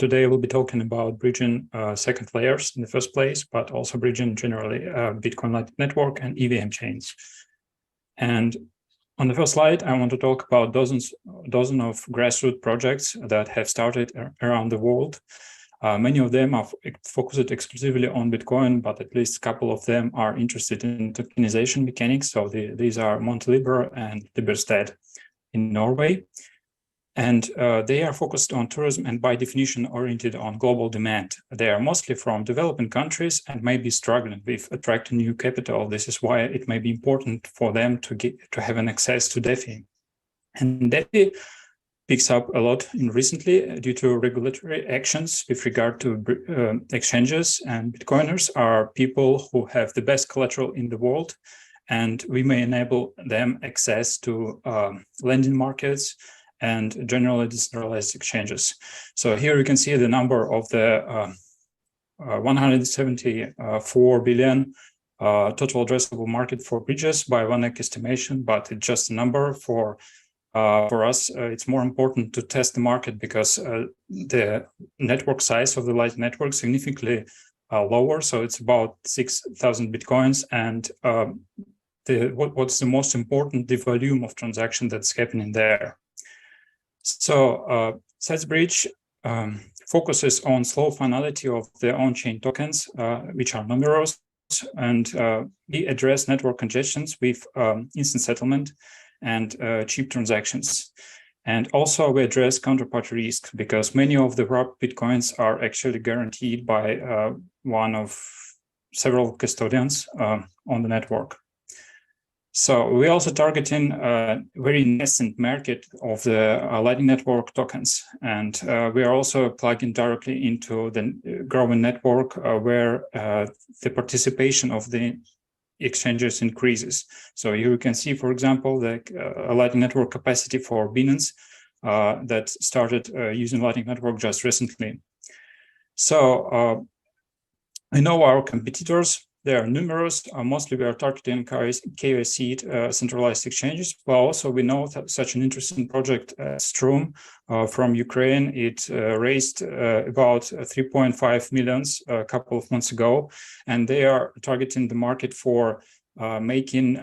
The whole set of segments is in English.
today we'll be talking about bridging second layers in the first place, but also bridging generally Bitcoin Lightning Network and EVM chains. And on the first slide, I want to talk about dozen of grassroots projects that have started around the world. Many of them are focused exclusively on Bitcoin, but at least a couple of them are interested in tokenization mechanics. So these are Monteliber and Liberstad in Norway. And they are focused on tourism and by definition oriented on global demand. They are mostly from developing countries and may be struggling with attracting new capital. This is why it may be important for them to have an access to DeFi. And DeFi picks up a lot recently due to regulatory actions with regard to exchanges, and Bitcoiners are people who have the best collateral in the world, and we may enable them access to lending markets and generally decentralized exchanges. So here you can see the number of the 174 billion total addressable market for bridges by VanEck estimation, but it's just a number. For us, it's more important to test the market because the network size of the Lightning Network is significantly lower. So it's about 6,000 Bitcoins. And what's the most important, the volume of transaction that's happening there. So SatsBridge focuses on slow finality of the on-chain tokens, which are numerous, and we address network congestions with instant settlement and cheap transactions. And also we address counterparty risk because many of the wrapped Bitcoins are actually guaranteed by one of several custodians on the network. So we're also targeting a very nascent market of the Lightning Network tokens. And we are also plugging directly into the growing network where the participation of the exchanges increases. So here you can see, for example, the Lightning Network capacity for Binance that started using Lightning Network just recently. So we know our competitors. They are numerous. Mostly we are targeting KYC centralized exchanges, but also we know that such an interesting project, Etherum from Ukraine. It raised about 3.5 million a couple of months ago, and they are targeting the market for making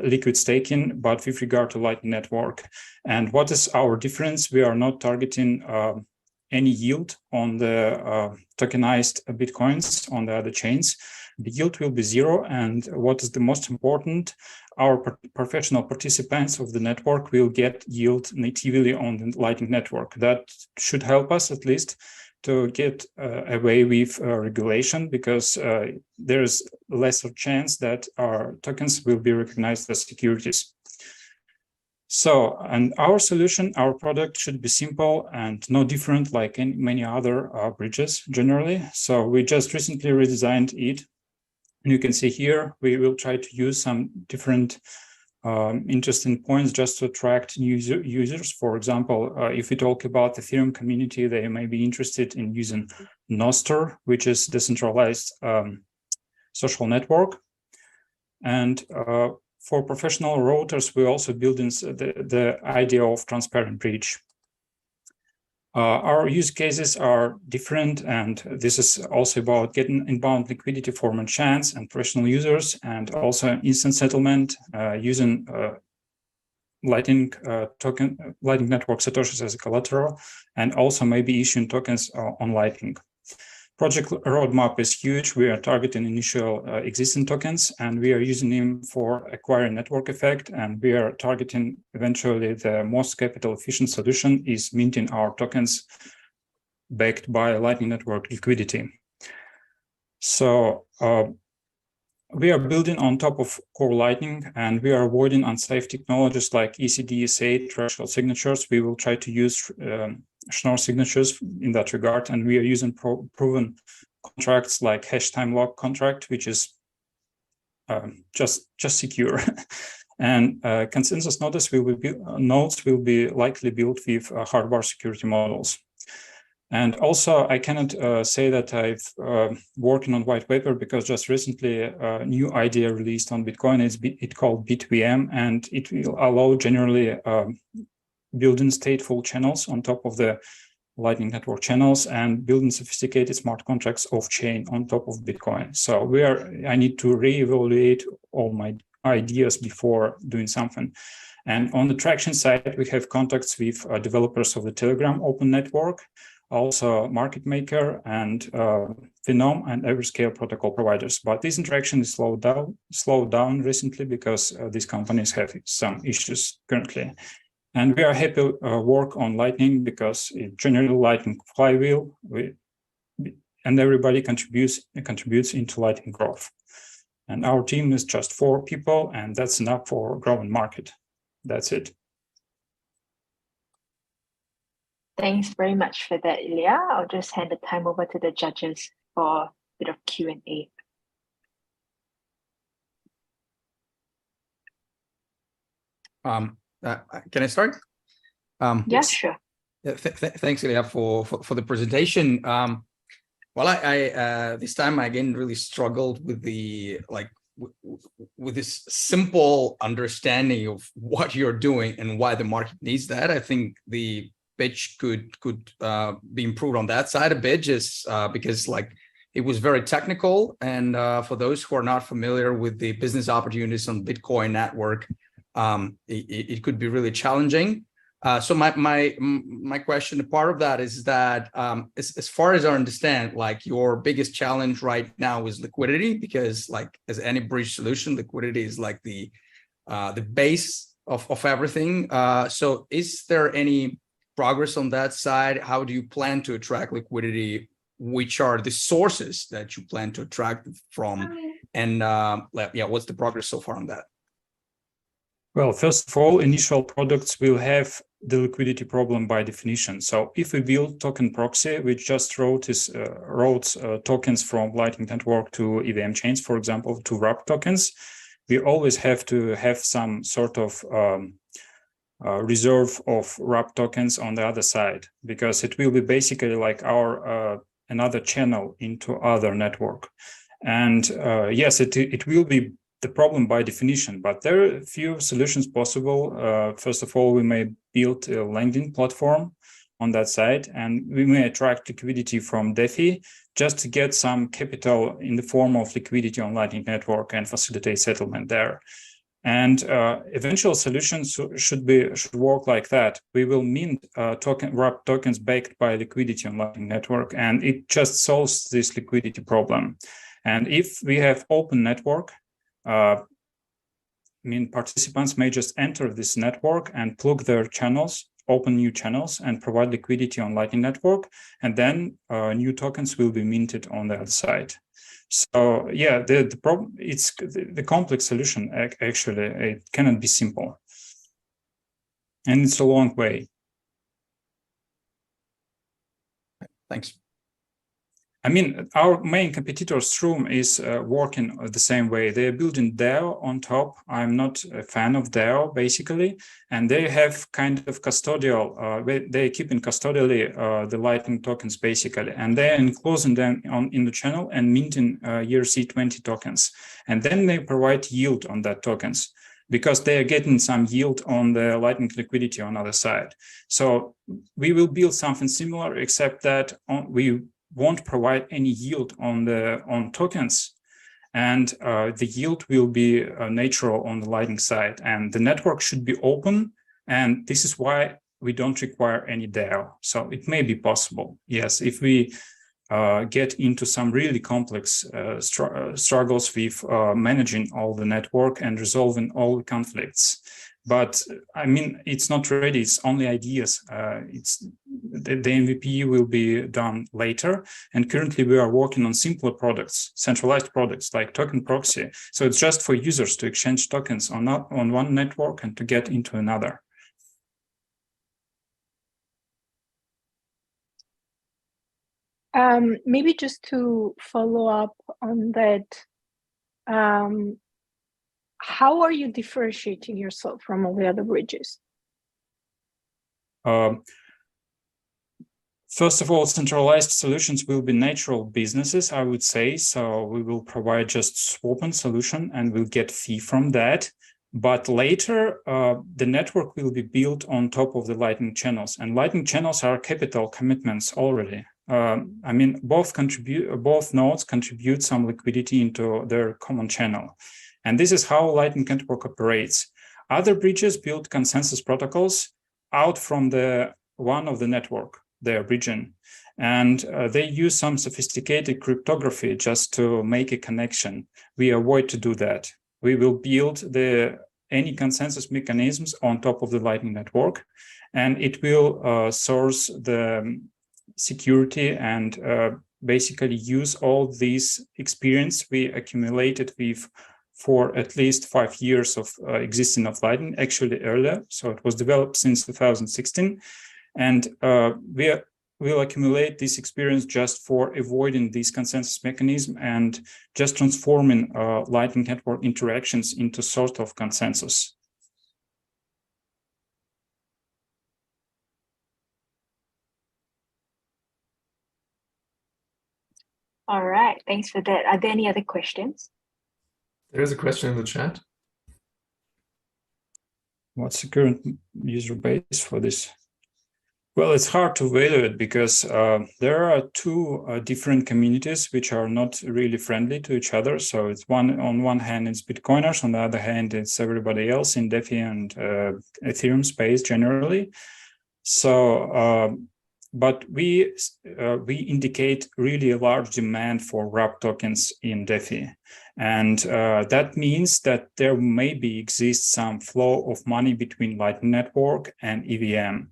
liquid staking, but with regard to Lightning Network. And what is our difference? We are not targeting any yield on the tokenized Bitcoins on the other chains. The yield will be zero, and what is the most important, our professional participants of the network will get yield natively on the Lightning Network. That should help us at least to get away with regulation, because there is lesser chance that our tokens will be recognized as securities. So, and our solution, our product should be simple and no different like many other bridges generally. So we just recently redesigned it. And you can see here, we will try to use some different interesting points just to attract new users. For example, if we talk about the Ethereum community, they may be interested in using Nostr, which is decentralized social network. And for professional routers, we also build in the idea of transparent bridge. Our use cases are different, and this is also about getting inbound liquidity for merchants and professional users, and also instant settlement using Lightning Network Satoshis as a collateral, and also maybe issuing tokens on Lightning. Project roadmap is huge. We are targeting initial existing tokens, and we are using them for acquiring network effect, and we are targeting eventually the most capital efficient solution is minting our tokens backed by Lightning Network liquidity. So we are building on top of core Lightning, and we are avoiding unsafe technologies like ECDSA threshold signatures. We will try to use Schnorr signatures in that regard, and we are using proven contracts like hash time lock contract, which is just secure. And consensus nodes will be likely built with hardware security models. And also, I cannot say that I've working on white paper because just recently a new idea released on Bitcoin. It's called BitVM, and it will allow generally building stateful channels on top of the Lightning Network channels and building sophisticated smart contracts off-chain on top of Bitcoin. So I need to reevaluate all my ideas before doing something. And on the traction side, we have contacts with developers of the Telegram open network, also market maker and Etherum and Everscale protocol providers. But this interaction is slowed down recently because these companies have some issues currently. And we are happy to work on Lightning because it generally Lightning flywheel, and everybody contributes into Lightning growth. And our team is just 4 people, and that's enough for growing market. That's it. Thanks very much for that, Ilya. I'll just hand the time over to the judges for a bit of Q&A. Can I start? Yes, sure. Thanks, Ilya, for the presentation. Well, I this time I again really struggled with the with this simple understanding of what you're doing and why the market needs that. I think the pitch could be improved on that side a bit, just because it was very technical, and for those who are not familiar with the business opportunities on Bitcoin network, it could be really challenging. So my question, part of that is that as far as I understand, your biggest challenge right now is liquidity, because as any bridge solution, liquidity is the base of everything. So is there any progress on that side? How do you plan to attract liquidity? Which are the sources that you plan to attract from? And what's the progress so far on that? Well, first of all, initial products will have the liquidity problem by definition. So if we build token proxy, which just routes tokens from Lightning Network to EVM chains, for example, to wrap tokens, we always have to have some sort of reserve of wrap tokens on the other side, because it will be basically like our another channel into other network. And yes, it will be the problem by definition, but there are a few solutions possible. First of all, we may build a lending platform on that side, and we may attract liquidity from DeFi just to get some capital in the form of liquidity on Lightning Network and facilitate settlement there. And eventual solutions should work like that. We will mint wrap tokens backed by liquidity on Lightning Network, and it just solves this liquidity problem. And if we have open network, participants may just enter this network and plug their channels, open new channels, and provide liquidity on Lightning Network, and then new tokens will be minted on the other side. So yeah, the problem, it's the complex solution. Actually, it cannot be simple, and it's a long way. Thanks. I mean, our main competitor, Etherum, is working the same way. They're building DAO on top. I'm not a fan of DAO, basically. And they have kind of custodial, they're keeping custodially the Lightning tokens, basically. And they're enclosing them in the channel and minting ERC20 tokens. And then they provide yield on that tokens, because they are getting some yield on the Lightning liquidity on the other side. So we will build something similar, except that we won't provide any yield on tokens, and the yield will be natural on the Lightning side, and the network should be open, and this is why we don't require any DAO. So it may be possible, yes, if we get into some really complex struggles with managing all the network and resolving all the conflicts. But I mean, it's not ready. It's only ideas. The MVP will be done later. And currently we are working on simpler products, centralized products like token proxy. So it's just for users to exchange tokens on one network and to get into another. Maybe just to follow up on that, how are you differentiating yourself from all the other bridges? First of all, centralized solutions will be natural businesses, I would say. So we will provide just swap-in solution and we'll get fee from that. But later, the network will be built on top of the Lightning channels, and Lightning channels are capital commitments already. I mean, both nodes contribute some liquidity into their common channel, and this is how Lightning Network operates. Other bridges build consensus protocols out from one of the network they are bridging, and they use some sophisticated cryptography just to make a connection. We avoid to do that. We will build any consensus mechanisms on top of the Lightning Network, and it will source the security and basically use all this experience we accumulated for at least 5 years of existing of Lightning, actually earlier. So it was developed since 2016. And we'll accumulate this experience just for avoiding this consensus mechanism and just transforming Lightning Network interactions into sort of consensus. All right, thanks for that. Are there any other questions? There is a question in the chat. What's the current user base for this? Well, it's hard to evaluate because there are two different communities which are not really friendly to each other. So it's on one hand, it's Bitcoiners. On the other hand, it's everybody else in DeFi and Ethereum space generally. So, but we indicate really a large demand for wrap tokens in DeFi. And that means that there maybe exists some flow of money between Lightning Network and EVM.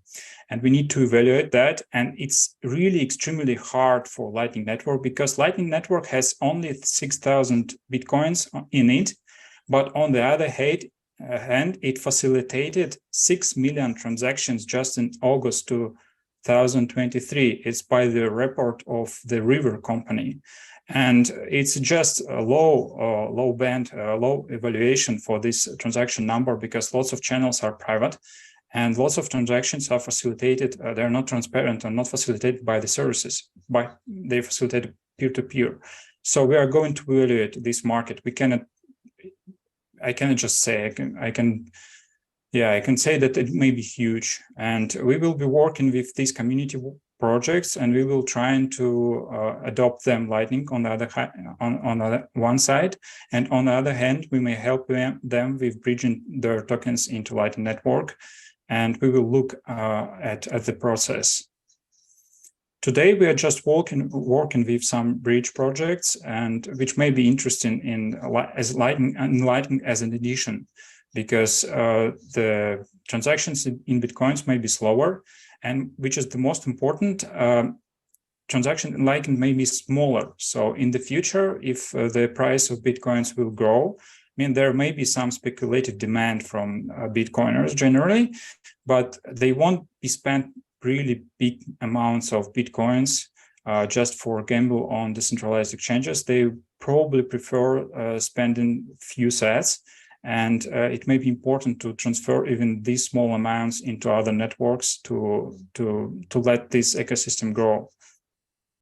And we need to evaluate that. And it's really extremely hard for Lightning Network because Lightning Network has only 6,000 Bitcoins in it. But on the other hand, it facilitated 6 million transactions just in August 2023. It's by the report of the River company. And it's just a low evaluation for this transaction number because lots of channels are private and lots of transactions are facilitated. They're not transparent and not facilitated by the services, they facilitate peer-to-peer. So we are going to evaluate this market. I cannot just say, I can say that it may be huge, and we will be working with these community projects, and we will try to adopt them Lightning on the one side, and on the other hand, we may help them with bridging their tokens into Lightning Network, and we will look at the process. Today, we are just working with some bridge projects, and which may be interesting as Lightning as an addition, because the transactions in Bitcoins may be slower, and which is the most important, transaction in Lightning may be smaller. So in the future, if the price of Bitcoins will grow, I mean, there may be some speculative demand from Bitcoiners generally, but they won't be spent really big amounts of Bitcoins just for gamble on decentralized exchanges. They probably prefer spending few sats, and it may be important to transfer even these small amounts into other networks to let this ecosystem grow.